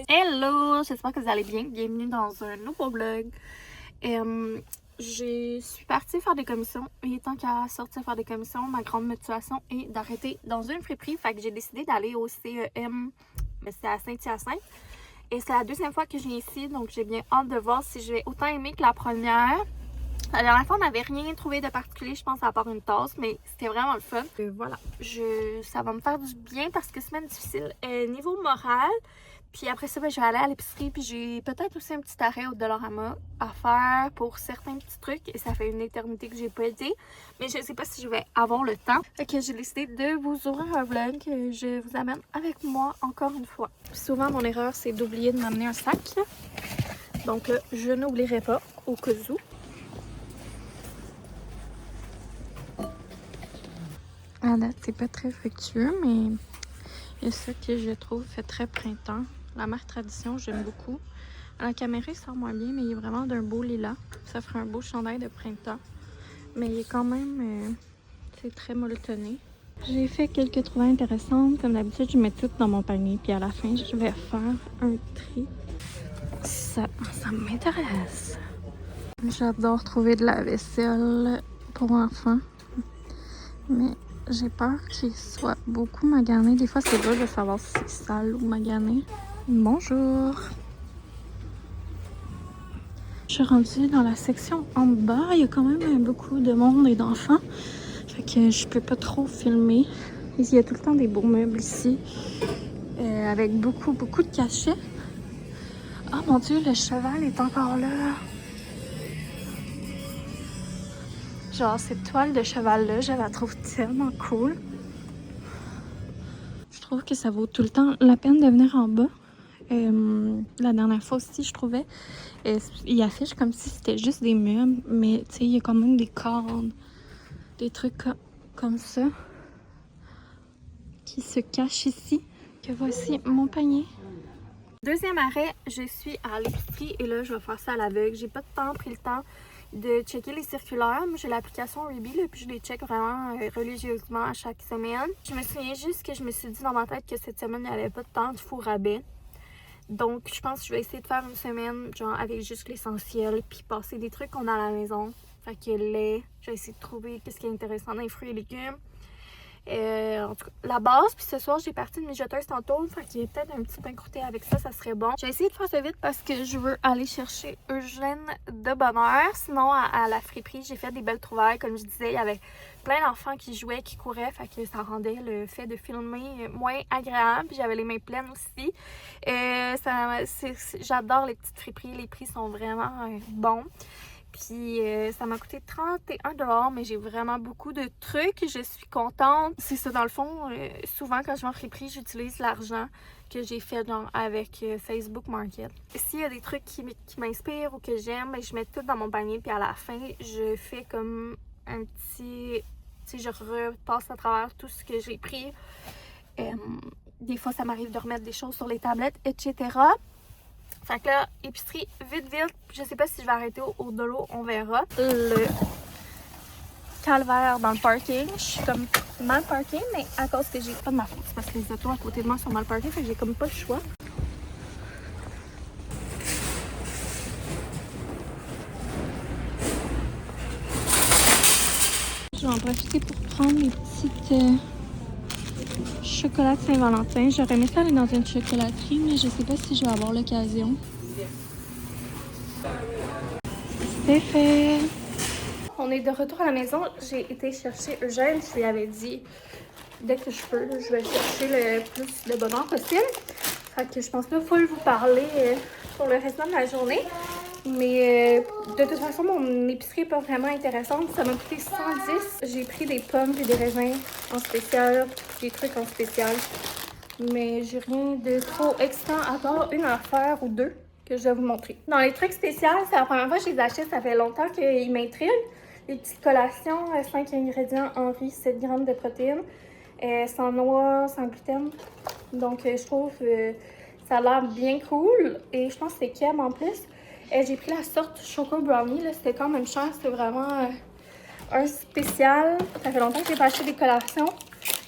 Hello, j'espère que vous allez bien. Bienvenue dans un nouveau vlog. Je suis partie faire des commissions et tant qu'à sortir faire des commissions, ma grande motivation est d'arrêter dans une friperie. Fait que j'ai décidé d'aller au CEM, mais c'est à Saint-Hyacinthe. Et c'est la deuxième fois que je viens ici, donc j'ai bien hâte de voir si je vais autant aimer que la première. La dernière fois, on n'avait rien trouvé de particulier, je pense, à part une tasse, mais c'était vraiment le fun. Voilà, ça va me faire du bien parce que semaine difficile niveau moral. Puis après ça, je vais aller à l'épicerie, puis j'ai peut-être aussi un petit arrêt au Dollarama à faire pour certains petits trucs. Et ça fait une éternité que j'ai pas été, mais je sais pas si je vais avoir le temps. Fait que j'ai décidé de vous ouvrir un vlog que je vous amène avec moi encore une fois. Souvent, mon erreur, c'est d'oublier de m'amener un sac. Donc là, je n'oublierai pas au cas où. À date, c'est pas très fructueux, mais il y a ça que je trouve fait très printemps. La marque Tradition, j'aime beaucoup. À la caméra, il sort moins bien, mais il est vraiment d'un beau lilas. Ça ferait un beau chandail de printemps. Mais il est quand même c'est très molletonné. J'ai fait quelques trouvailles intéressantes. Comme d'habitude, je mets tout dans mon panier. Puis à la fin, je vais faire un tri. Ça m'intéresse. J'adore trouver de la vaisselle pour enfants. Mais j'ai peur qu'il soit beaucoup magané. Des fois, c'est dur de savoir si c'est sale ou magané. Bonjour! Je suis rendue dans la section en bas. Il y a quand même beaucoup de monde et d'enfants. Fait que je peux pas trop filmer. Il y a tout le temps des beaux meubles ici. Avec beaucoup de cachets. Oh mon Dieu, le cheval est encore là. Genre, cette toile de cheval-là, je la trouve tellement cool. Je trouve que ça vaut tout le temps la peine de venir en bas. La dernière fois aussi, je trouvais, il affiche comme si c'était juste des meubles, mais tu sais, il y a quand même des cordes, des trucs comme ça qui se cachent ici. Que voici mon panier. Deuxième arrêt, je suis à l'épicerie et là, je vais faire ça à l'aveugle. J'ai pas pris le temps de checker les circulaires. Moi, j'ai l'application Reebee, là, puis je les check vraiment religieusement à chaque semaine. Je me souviens juste que je me suis dit dans ma tête que cette semaine, il n'y avait pas de temps de fou rabais. Donc, je pense que je vais essayer de faire une semaine, genre, avec juste l'essentiel, puis passer des trucs qu'on a à la maison. Fait que lait, je vais essayer de trouver qu'est-ce qui est intéressant dans les fruits et légumes. En tout cas, la base, puis ce soir, j'ai parti de mijoteuse tantôt, fait qu'il y a peut-être un petit pain croûté avec ça, ça serait bon. J'ai essayé de faire ça vite parce que je veux aller chercher Eugène de bonheur. Sinon, à la friperie, j'ai fait des belles trouvailles, comme je disais, il y avait plein d'enfants qui jouaient, qui couraient, fait que ça rendait le fait de filmer moins agréable. Puis j'avais les mains pleines aussi. J'adore les petites friperies, les prix sont vraiment bons. Puis ça m'a coûté 31 $, mais j'ai vraiment beaucoup de trucs. Je suis contente. C'est ça, dans le fond, souvent quand je vais en friperie, j'utilise l'argent que j'ai fait genre, avec Facebook Market. S'il y a des trucs qui m'inspirent ou que j'aime, ben, je mets tout dans mon panier. Puis à la fin, je fais comme un petit... Tu sais, je repasse à travers tout ce que j'ai pris. Des fois, ça m'arrive de remettre des choses sur les tablettes, etc. Fait que là, épicerie, vite. Je sais pas si je vais arrêter au de l'eau, on verra. Le calvaire dans le parking. Je suis comme mal parkée, mais à cause que j'ai pas de ma faute. C'est parce que les autos à côté de moi sont mal parkées, fait que j'ai comme pas le choix. Je vais en profiter pour prendre les petites chocolats de Saint-Valentin. J'aurais aimé ça aller dans une chocolaterie, mais je sais pas si je vais avoir l'occasion. C'est fait! On est de retour à la maison. J'ai été chercher Eugène. Je lui avais dit, dès que je peux, je vais chercher le plus de bonheur possible. Fait que je pense pas full vous parler pour le restant de la journée. Mais de toute façon, mon épicerie n'est pas vraiment intéressante. Ça m'a coûté 110. J'ai pris des pommes et des raisins en spécial, des trucs en spécial. Mais j'ai rien de trop excitant à part une affaire ou deux que je vais vous montrer. Dans les trucs spéciaux, c'est la première fois que je les achète. Ça fait longtemps qu'ils m'intriguent. Les petites collations, 5 ingrédients en riz, 7 grammes de protéines, sans noix, sans gluten. Donc, je trouve ça a l'air bien cool. Et je pense que c'est Kem en plus. J'ai pris la sorte Choco Brownie, là, c'était quand même cher, c'était vraiment un spécial. Ça fait longtemps que j'ai pas acheté des collations.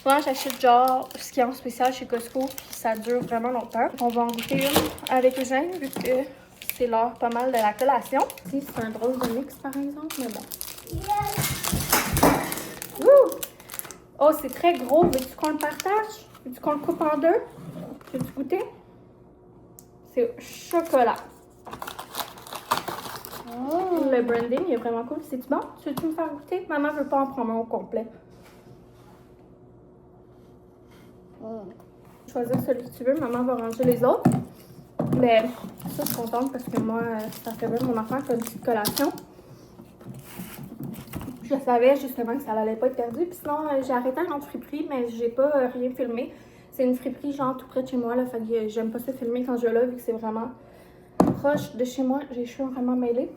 Souvent, j'achète genre ce qui est en spécial chez Costco, puis ça dure vraiment longtemps. On va en goûter une avec Eugène, vu que c'est l'heure pas mal de la collation. Si, c'est un drôle de mix, par exemple, mais bon. Ouh! Oh, c'est très gros. Veux-tu qu'on le partage? Veux-tu qu'on le coupe en deux? Veux-tu goûter? C'est chocolat. Oh. Le branding est vraiment cool. C'est-tu bon? Tu veux-tu me faire goûter? Maman veut pas en prendre un au complet. Choisir celui que tu veux. Maman va ranger les autres. Mais ça, je suis contente parce que moi, ça fait bien mon affaire comme petite collation. Je savais justement que ça allait pas être perdu. Puis sinon, j'ai arrêté à une friperie, mais j'ai pas rien filmé. C'est une friperie genre tout près de chez moi, là. Fait que j'aime pas ça filmer quand je vais là, vu que c'est vraiment proche de chez moi. J'ai les cheveux vraiment mêlés.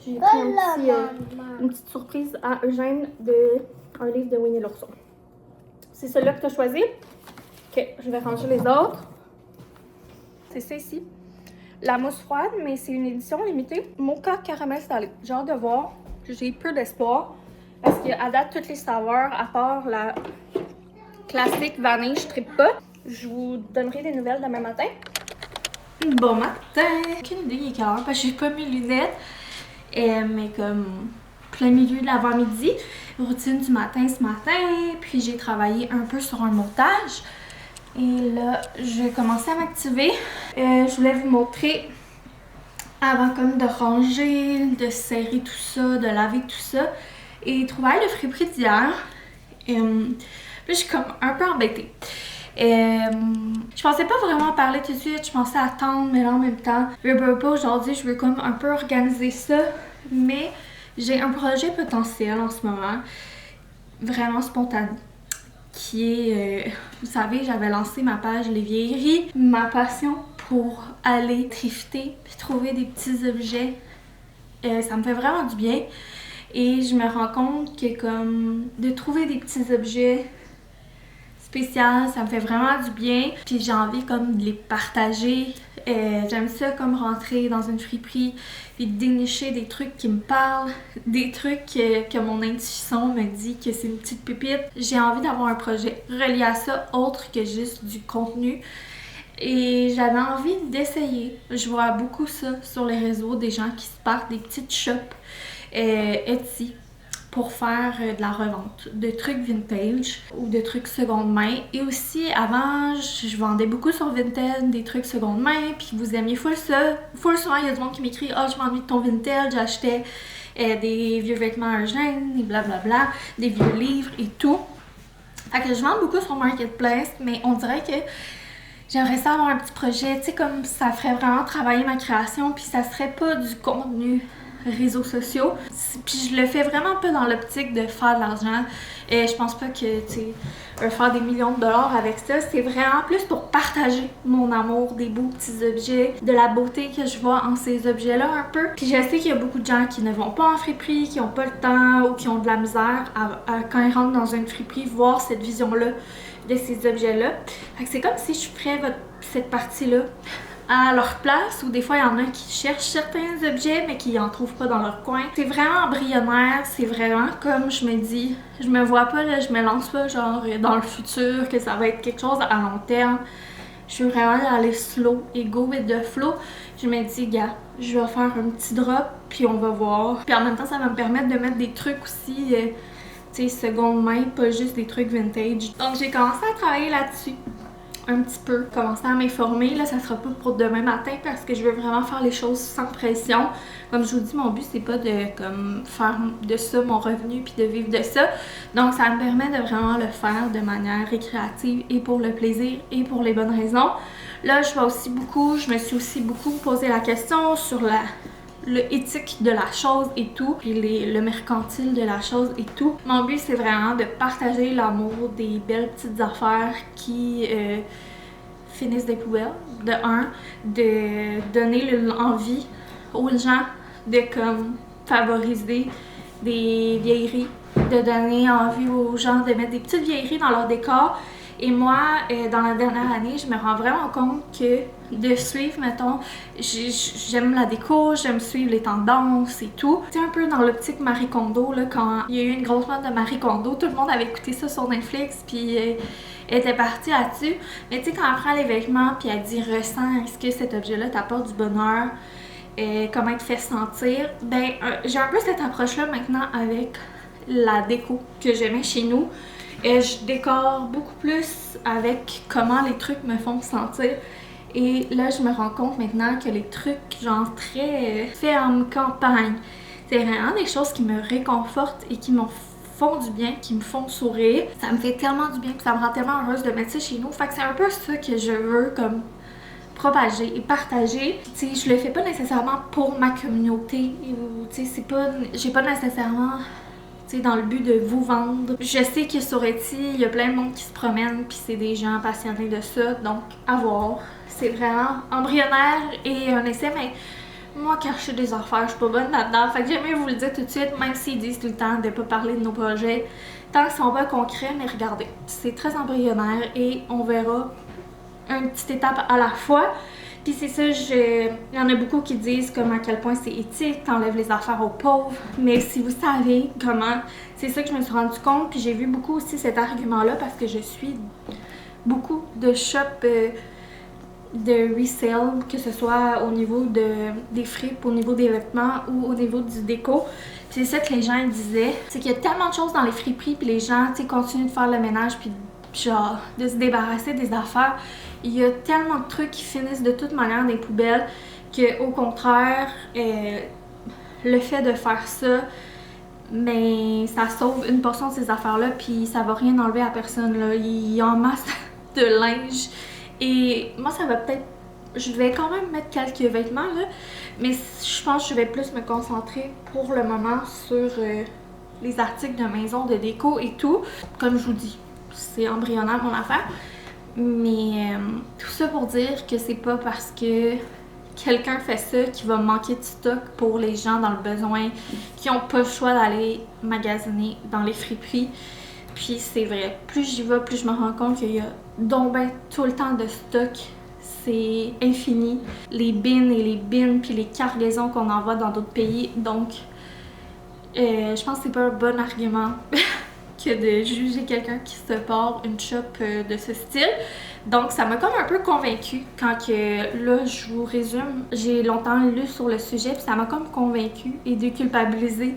J'ai pris une petite surprise à Eugène un livre de Winnie l'ourson. C'est celui-là que tu as choisi. Ok, je vais ranger les autres. C'est ça ici. La mousse froide, mais c'est une édition limitée. Mocha caramel salé. J'ai hâte de voir. J'ai peu d'espoir. Parce qu'à date, toutes les saveurs, à part la classique vanille, je trippe pas. Je vous donnerai des nouvelles demain matin. Bon matin! Aucune idée il est quelle heure parce que j'ai pas mes lunettes. Mais comme plein milieu de l'avant-midi. Routine du matin ce matin. Puis j'ai travaillé un peu sur un montage. Et là, je vais commencer à m'activer. Je voulais vous montrer avant comme de ranger, de serrer tout ça, de laver tout ça. Et trouvaille de friperie d'hier. Là, je suis comme un peu embêtée. Je pensais pas vraiment parler tout de suite, je pensais attendre, mais là en même temps, je veux pas aujourd'hui, je veux comme un peu organiser ça. Mais j'ai un projet potentiel en ce moment, vraiment spontané. Qui est, vous savez, j'avais lancé ma page Les Vieilleries, ma passion pour aller thrifter puis trouver des petits objets. Ça me fait vraiment du bien. Et je me rends compte que comme de trouver des petits objets spéciaux, ça me fait vraiment du bien. Puis j'ai envie comme de les partager. J'aime ça comme rentrer dans une friperie puis dénicher des trucs qui me parlent, des trucs que mon intuition me dit que c'est une petite pépite. J'ai envie d'avoir un projet relié à ça autre que juste du contenu. Et j'avais envie d'essayer. Je vois beaucoup ça sur les réseaux, des gens qui se partent des petites shops Etsy pour faire de la revente de trucs vintage ou de trucs seconde main. Et aussi, avant, je vendais beaucoup sur Vinted des trucs seconde main, puis vous aimiez full ça. Full souvent, il y a du monde qui m'écrit « Ah, je m'ennuie de ton Vinted, j'achetais des vieux vêtements à Eugène, des blablabla, des vieux livres et tout. » Fait que je vends beaucoup sur Marketplace, mais on dirait que j'aimerais ça avoir un petit projet, tu sais, comme ça ferait vraiment travailler ma création, puis ça serait pas du contenu réseaux sociaux. Puis je le fais vraiment pas dans l'optique de faire de l'argent. Je pense pas que, tu sais, faire des millions de dollars avec ça. C'est vraiment plus pour partager mon amour des beaux petits objets, de la beauté que je vois en ces objets-là un peu. Puis je sais qu'il y a beaucoup de gens qui ne vont pas en friperie, qui ont pas le temps ou qui ont de la misère quand ils rentrent dans une friperie, voir cette vision-là de ces objets-là. Fait que c'est comme si je ferais cette partie-là à leur place, ou des fois il y en a qui cherchent certains objets mais qui en trouvent pas dans leur coin. C'est vraiment embryonnaire, c'est vraiment comme je me dis, je me vois pas là, je me lance pas genre dans le futur que ça va être quelque chose à long terme. Je suis vraiment aller slow et go with the flow. Je me dis, gars, je vais faire un petit drop puis on va voir. Puis en même temps ça va me permettre de mettre des trucs aussi, tu sais, seconde main, pas juste des trucs vintage. Donc j'ai commencé à travailler là-dessus un petit peu, commencer à m'informer. Là, ça sera pas pour demain matin parce que je veux vraiment faire les choses sans pression. Comme je vous dis, mon but c'est pas de comme faire de ça mon revenu puis de vivre de ça. Donc ça me permet de vraiment le faire de manière récréative et pour le plaisir et pour les bonnes raisons. Là, je me suis aussi beaucoup posé la question sur le éthique de la chose et tout, puis le mercantile de la chose et tout. Mon but, c'est vraiment de partager l'amour des belles petites affaires qui finissent des poubelles, de donner l'envie aux gens de comme favoriser des vieilleries, de donner envie aux gens de mettre des petites vieilleries dans leur décor Et moi, dans la dernière année, je me rends vraiment compte que de suivre, mettons, j'aime la déco, j'aime suivre les tendances et tout. C'est un peu dans l'optique Marie Kondo, là, quand il y a eu une grosse mode de Marie Kondo, tout le monde avait écouté ça sur Netflix, puis était partie là-dessus. Mais tu sais, quand elle prend les vêtements, puis elle dit « Ressens, est-ce que cet objet-là t'apporte du bonheur? Comment il te fait sentir? » Ben, j'ai un peu cette approche-là maintenant avec la déco que je mets chez nous. Je décore beaucoup plus avec comment les trucs me font sentir. Et là, je me rends compte maintenant que les trucs, genre très ferme campagne, c'est vraiment des choses qui me réconfortent et qui me font du bien, qui me font sourire. Ça me fait tellement du bien, puis ça me rend tellement heureuse de mettre ça chez nous. Fait que c'est un peu ça que je veux comme propager et partager. Tu sais, je le fais pas nécessairement pour ma communauté. Tu sais, c'est pas, j'ai pas nécessairement dans le but de vous vendre. Je sais que sur Etsy, il y a plein de monde qui se promène puis c'est des gens passionnés de ça, donc à voir. C'est vraiment embryonnaire et un essai, mais moi quand je fais des affaires, je suis pas bonne là-dedans. Fait que j'aime mieux vous le dire tout de suite, même s'ils disent tout le temps de pas parler de nos projets. Tant qu'ils sont pas concrets, mais regardez, c'est très embryonnaire et on verra une petite étape à la fois. Puis c'est ça, il y en a beaucoup qui disent comme à quel point c'est éthique, t'enlèves les affaires aux pauvres. Mais si vous savez comment, c'est ça que je me suis rendu compte. Puis j'ai vu beaucoup aussi cet argument-là parce que je suis beaucoup de shops de resale, que ce soit au niveau des fripes, au niveau des vêtements ou au niveau du déco. Puis c'est ça que les gens disaient, c'est qu'il y a tellement de choses dans les friperies, puis les gens continuent de faire le ménage, puis genre de se débarrasser des affaires. Il y a tellement de trucs qui finissent de toute manière dans les poubelles que, au contraire, le fait de faire ça, mais ça sauve une portion de ces affaires-là, puis ça va rien enlever à personne, là. Il y a en masse de linge. Et moi, ça va peut-être... Je vais quand même mettre quelques vêtements, là, mais je pense que je vais plus me concentrer pour le moment sur les articles de maison, de déco et tout. Comme je vous dis, c'est embryonnaire mon affaire. Mais tout ça pour dire que c'est pas parce que quelqu'un fait ça qu'il va manquer de stock pour les gens dans le besoin, qui n'ont pas le choix d'aller magasiner dans les friperies. Puis c'est vrai, plus j'y vais, plus je me rends compte qu'il y a donc ben tout le temps de stock. C'est infini. Les bins et les bins, puis les cargaisons qu'on envoie dans d'autres pays. Donc, je pense que c'est pas un bon argument que de juger quelqu'un qui se porte une shop de ce style. Donc ça m'a comme un peu convaincue quand que, là je vous résume, j'ai longtemps lu sur le sujet puis ça m'a comme convaincue et déculpabilisée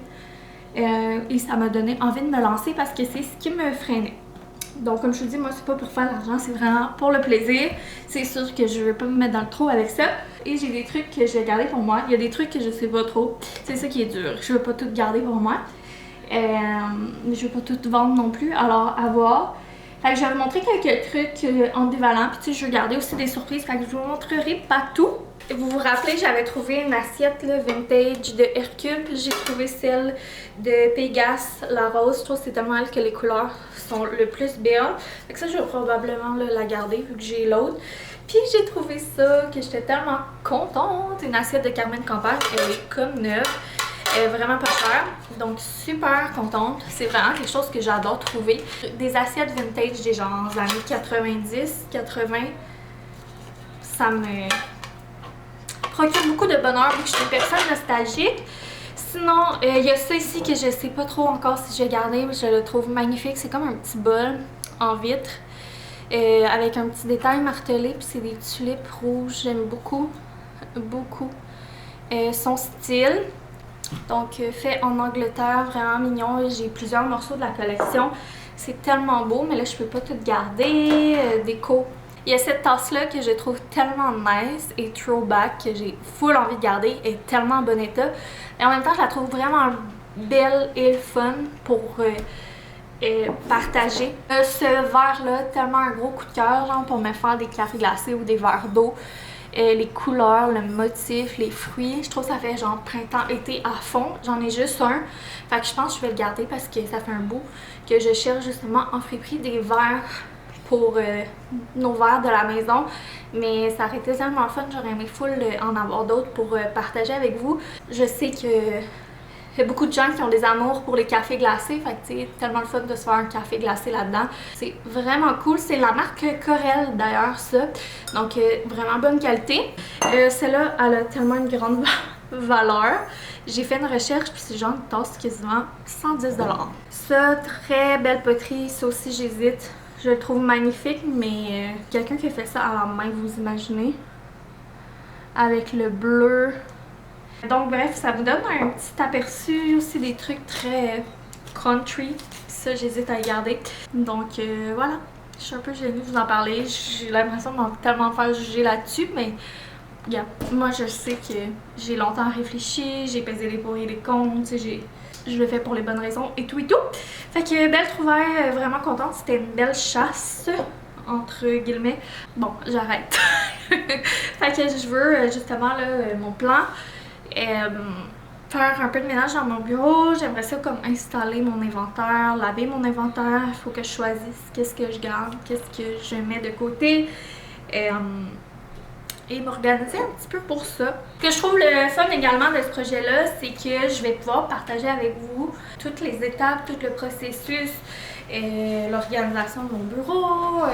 et ça m'a donné envie de me lancer parce que c'est ce qui me freinait. Donc comme je vous dis, moi c'est pas pour faire l'argent, c'est vraiment pour le plaisir. C'est sûr que je veux pas me mettre dans le trou avec ça. Et j'ai des trucs que je vais garder pour moi. Il y a des trucs que je sais pas trop. C'est ça qui est dur. Je veux pas tout garder pour moi. Mais je vais pas tout vendre non plus, alors à voir. Fait que je vais vous montrer quelques trucs ambivalents, puis tu sais, je vais garder aussi des surprises, fait que je vous montrerai pas tout. Vous vous rappelez, j'avais trouvé une assiette là, vintage de Hercule, puis j'ai trouvé celle de Pégase, la rose. Je trouve que c'est tellement elle que les couleurs sont le plus belles. Fait que ça, je vais probablement là, la garder vu que j'ai l'autre. Puis j'ai trouvé ça, que j'étais tellement contente. Une assiette de Carmen Campagne, elle est comme neuve. Elle est vraiment pas chère, donc super contente. C'est vraiment quelque chose que j'adore trouver. Des assiettes vintage des genre des années 90, 80, ça me procure beaucoup de bonheur vu que je suis une personne nostalgique. Sinon, il y a ça ici que je sais pas trop encore si je vais garder, mais je le trouve magnifique. C'est comme un petit bol en vitre avec un petit détail martelé, puis c'est des tulipes rouges. J'aime beaucoup, beaucoup son style. Donc fait en Angleterre, vraiment mignon. J'ai plusieurs morceaux de la collection. C'est tellement beau, mais là je peux pas tout garder. Déco. Il y a cette tasse-là que je trouve tellement nice et throwback que j'ai full envie de garder. Elle est tellement en bon état. Et en même temps, je la trouve vraiment belle et fun pour partager. Ce verre-là, tellement un gros coup de cœur, genre pour me faire des cafés glacés ou des verres d'eau. Les couleurs, le motif, les fruits, je trouve que ça fait genre printemps-été à fond. J'en ai juste un, fait que je pense que je vais le garder parce que ça fait un bout que je cherche justement en friperie des verres pour nos verres de la maison. Mais ça aurait été tellement fun, j'aurais aimé full en avoir d'autres pour partager avec vous. Je sais que Il y a beaucoup de gens qui ont des amours pour les cafés glacés, fait que c'est tellement le fun de se faire un café glacé là-dedans. C'est vraiment cool, c'est la marque Corel d'ailleurs ça, donc vraiment bonne qualité. Celle-là, elle a tellement une grande valeur. J'ai fait une recherche puis c'est genre une tasse quasiment 110 $. Ça, très belle poterie, ça aussi j'hésite. Je le trouve magnifique, mais quelqu'un qui a fait ça à la main, vous imaginez? Avec le bleu. Donc bref, ça vous donne un petit aperçu aussi des trucs très country. Ça, j'hésite à y garder. Donc voilà, je suis un peu gênée de vous en parler. J'ai l'impression de tellement me faire juger là-dessus, mais regarde, moi je sais que j'ai longtemps réfléchi, j'ai pesé les pour et les contre, je le fais pour les bonnes raisons et tout et tout. Fait que belle trouvaille, vraiment contente, c'était une belle chasse, entre guillemets. Bon, j'arrête. Fait que je veux justement là, mon plan, faire un peu de ménage dans mon bureau. J'aimerais ça comme installer mon inventaire, laver mon inventaire. Il faut que je choisisse qu'est-ce que je garde, qu'est-ce que je mets de côté. Et m'organiser un petit peu pour ça. Ce que je trouve le fun également de ce projet-là, c'est que je vais pouvoir partager avec vous toutes les étapes, tout le processus, l'organisation de mon bureau,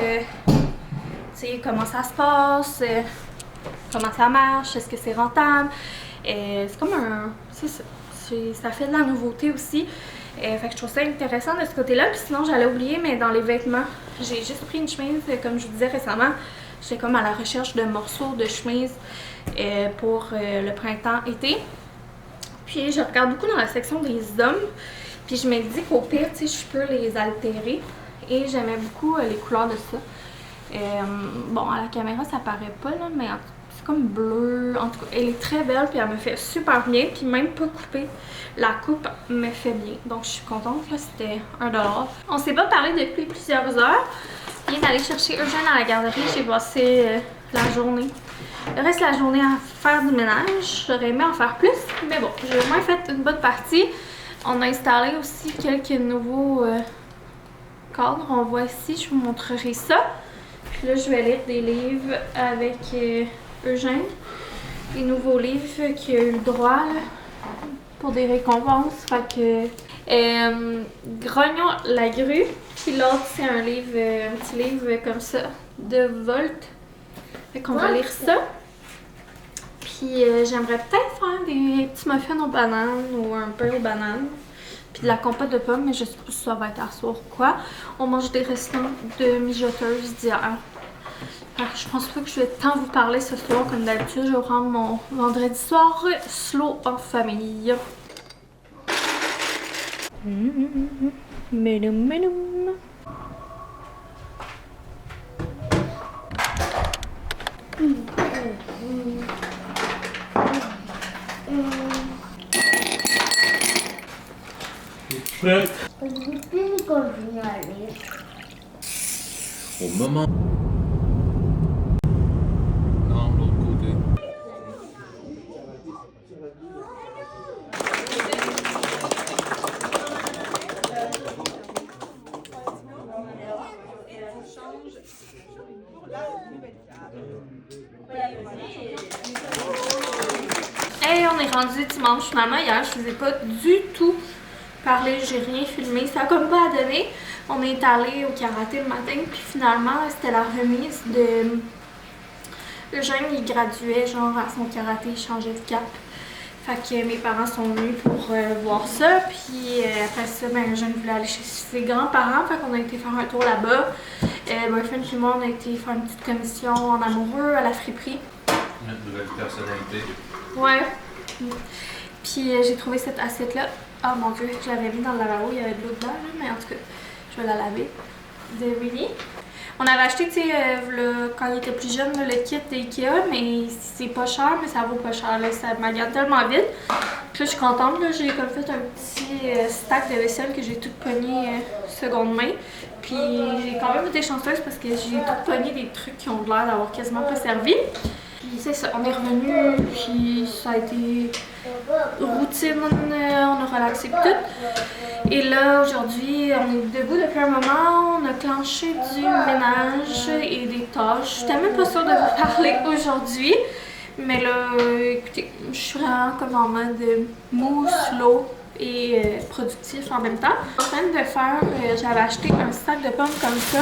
comment ça se passe, comment ça marche, est-ce que c'est rentable. C'est comme un... c'est ça. Ça fait de la nouveauté aussi. Fait que je trouve ça intéressant de ce côté-là. Puis sinon, j'allais oublier, mais dans les vêtements, j'ai juste pris une chemise, comme je vous disais récemment. J'étais comme à la recherche de morceaux de chemise pour le printemps-été. Puis je regarde beaucoup dans la section des hommes. Puis je me dis qu'au pire, tu sais, je peux les altérer. Et j'aimais beaucoup les couleurs de ça. Bon, à la caméra, ça paraît pas, là, mais c'est comme bleu. En tout cas, elle est très belle, puis elle me fait super bien. Puis même pas coupée, la coupe me fait bien. Donc je suis contente, là, c'était 1 $. On s'est pas parlé depuis plusieurs heures. Je viens d'aller chercher Eugène à la garderie. J'ai passé la journée. Le reste de la journée à faire du ménage. J'aurais aimé en faire plus, mais bon, j'ai au moins fait une bonne partie. On a installé aussi quelques nouveaux cadres. On voit ici, je vous montrerai ça. Puis là, je vais lire des livres avec Eugène. Des nouveaux livres qu'il a eu le droit là, pour des récompenses. Fait que Grognon la grue. Puis l'autre, c'est un livre, un petit livre comme ça, de Volt. Fait qu'on va lire ça. Puis j'aimerais peut-être faire des petits muffins aux bananes ou un pain aux bananes. Puis de la compote de pommes, mais je sais pas si ça va être à soir ou quoi. On mange des restants de mijoteuses d'hier. Je pense pas que je vais tant vous parler ce soir comme d'habitude. Je vais prendre mon vendredi soir slow en famille. Prête? Au moment. Non, l'autre côté. Hey, on est rendu dimanche finalement. Hier, je faisais pas du tout parler, j'ai rien filmé. Ça a comme pas à donner. On est allé au karaté le matin, puis finalement, c'était la remise de... Eugène, il graduait genre à son karaté, il changeait de cap. Fait que mes parents sont venus pour voir ça, puis après ça, ben, Eugène voulait aller chez ses grands-parents, fait qu'on a été faire un tour là-bas. Boyfriend et moi, on a été faire une petite commission en amoureux à la friperie. Une nouvelle personnalité. Ouais. Puis j'ai trouvé cette assiette-là. Oh mon dieu, je l'avais mis dans le lavabo, il y avait de l'eau dedans, là, mais en tout cas, je vais la laver. De Winnie. On avait acheté, tu sais, quand il était plus jeune, le kit d'Ikea, mais c'est pas cher, mais ça vaut pas cher, là, ça m'agace tellement vite. Puis là, je suis contente, là, j'ai comme fait un petit stack de vaisselle que j'ai tout pogné seconde main. Puis j'ai quand même été chanceuse parce que j'ai tout pogné des trucs qui ont l'air d'avoir quasiment pas servi. Puis c'est ça, on est revenu, puis ça a été routine, on a relaxé tout. Et là, aujourd'hui, on est debout depuis un moment, on a clenché du ménage et des tâches. J'étais même pas sûre de vous parler aujourd'hui, mais là, écoutez, je suis vraiment comme en mode mou, slow et productif en même temps. En train de faire, j'avais acheté un sac de pommes comme ça.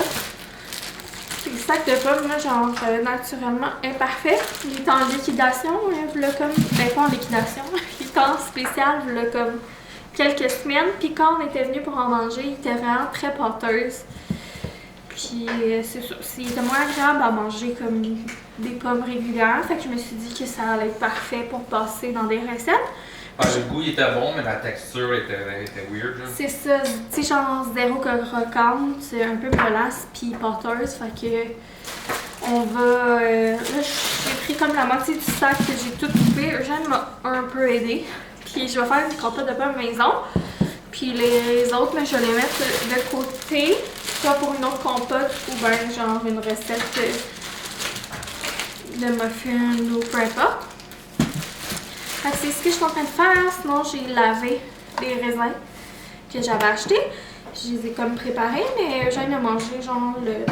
Le sac de pommes, là, genre naturellement imparfait. Il est en liquidation, là, comme. Ben, pas en liquidation, il est en spécial, là, comme quelques semaines. Puis quand on était venu pour en manger, il était vraiment très pâteuse. Puis c'est ça, c'était moins agréable à manger comme des pommes régulières. Fait que je me suis dit que ça allait être parfait pour passer dans des recettes. Ah, le goût il était bon, mais la texture était weird. C'est ça, tu sais, genre zéro croquante, c'est un peu mollasse puis pâteuse. Fait que on va. Là, j'ai pris comme la moitié du sac que j'ai tout coupé. Eugène m'a un peu aidé. Puis je vais faire une compote de pommes maison. Puis les autres, mais je vais les mettre de côté, soit pour une autre compote ou bien genre une recette de muffins ou peu importe. Fait que c'est ce que je suis en train de faire. Sinon, j'ai lavé les raisins que j'avais achetés. Je les ai comme préparés, mais Eugène a mangé genre le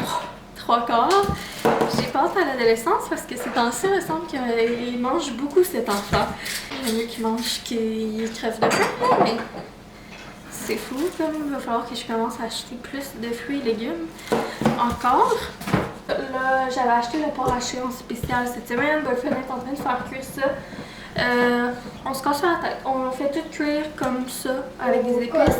3/4. J'ai peur à l'adolescence parce que ces temps-ci, il me semble qu'il mange beaucoup cet enfant. J'aime mieux qu'il mange qu'il crève de faim, mais c'est fou, comme il va falloir que je commence à acheter plus de fruits et légumes encore. Là, j'avais acheté le porc haché en spécial cette semaine. Burfin est en train de faire cuire ça. On se casse la tête. On fait tout cuire comme ça, avec des épices.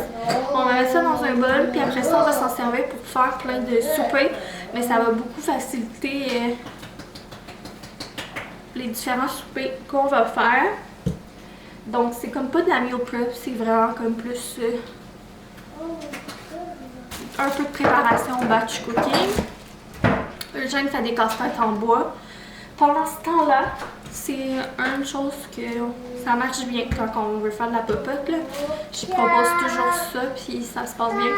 On va mettre ça dans un bol, puis après ça, on va s'en servir pour faire plein de soupers. Mais ça va beaucoup faciliter les différents soupers qu'on va faire. Donc, c'est comme pas de la meal prep, c'est vraiment comme plus un peu de préparation batch cooking. Eugène fait des casse-têtes en bois. Pendant ce temps-là, c'est une chose que ça marche bien quand on veut faire de la popote. Je propose toujours ça, puis ça se passe bien.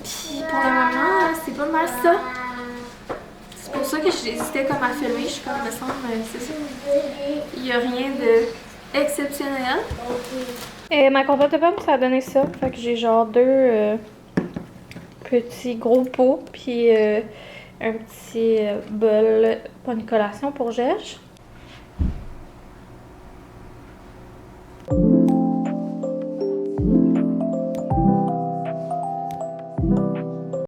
Puis pour le moment, c'est pas mal ça. C'est pour ça que j'hésitais comme à filmer. Je suis comme, me semble, c'est ça. Il n'y a rien d'exceptionnel. Et ma compote de pommes, ça a donné ça. Fait que j'ai genre deux petits gros pots, puis un petit bol pour une collation pour Gerge.